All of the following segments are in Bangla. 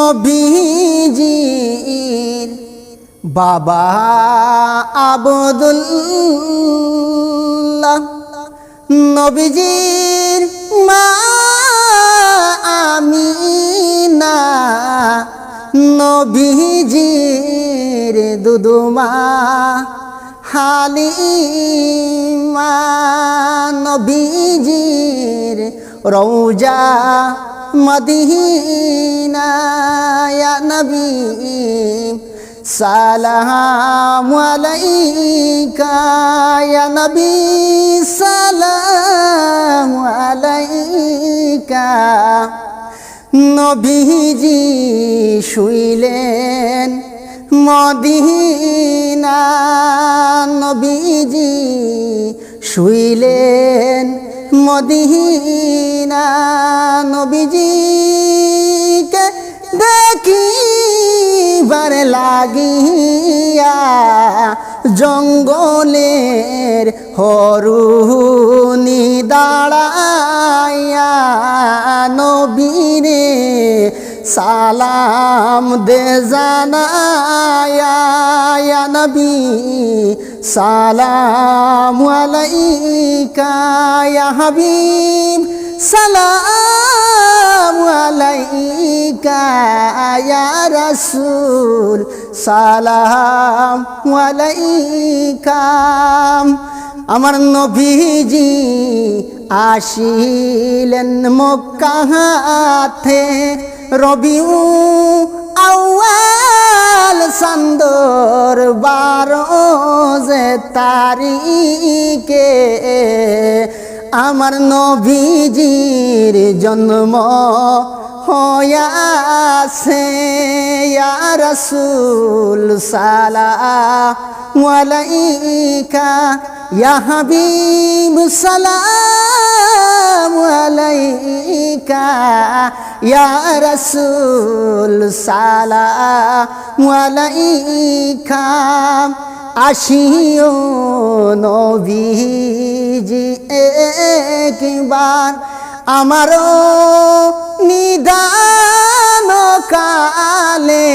নবীজির বাবা আব্দুল্লাহ, নবীজির মা আমিনা, নবীজির দুদুমা হালিমা, নবীজির রওজা মদিনা। ইয়া নবী সালামু আলাইকা, ইয়া নবী সালামু আলাইকা। নবীজি শুইলেন মদিনা, নবীজি শুইলেন মদিনা। নবীজিকে দেখিবার লাগিয়া জঙ্গলের হরুনি দাঁড়াইয়া নবীরে সালাম দে জানায়া। ইয়া নবী সালামু আলাইকা, ইয়া হাবিব সালামু আলাইকা, ইয়া রাসূল সালামু আলাইকা। আমার নবীজি আসিলেন মক্কাতে রবিউল আউয়াল চাঁদর 12 তারিখে আমার নবীজির জন্ম হয়াছে। ইয়া রাসূল সালামু আলাইকা, ইয়া হাবিব সালামু আলাইকা, ইয়া রাসূল সালামু আলাইকা। আসিও নবীজি একবার আমারও নিদান কালে,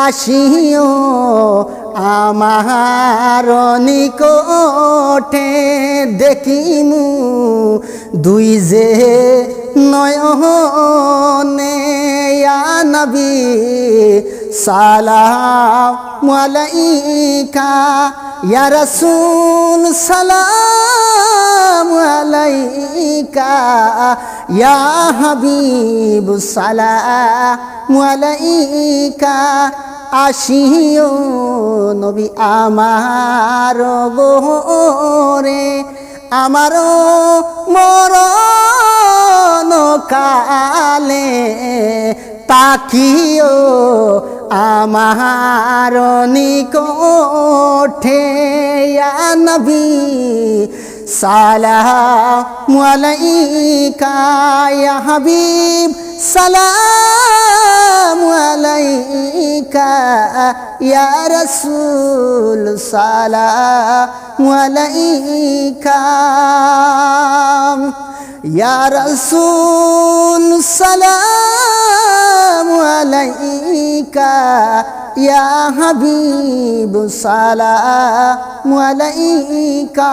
আসিও আমার নিকটে দেখিমু দুই যে নয়নে। ইয়া নবী সালামু আলাইকা, ইয়া রাসূল সালামু আলাইকা, ইয়া হাবিব সালামু আলাইকা। আসিও নবী আমার গোরে, আমার মরণ কালে তাকিও আমার নিকটে। ইয়া নবী সালামু আলাইকা, ইয়া হাবিব সালামু আলাইকা, ইয়া রাসূল সালামু আলাইকা, ইয়া রাসূল সালামু আলাইকা, ইয়া হাবিব সালামু আলাইকা।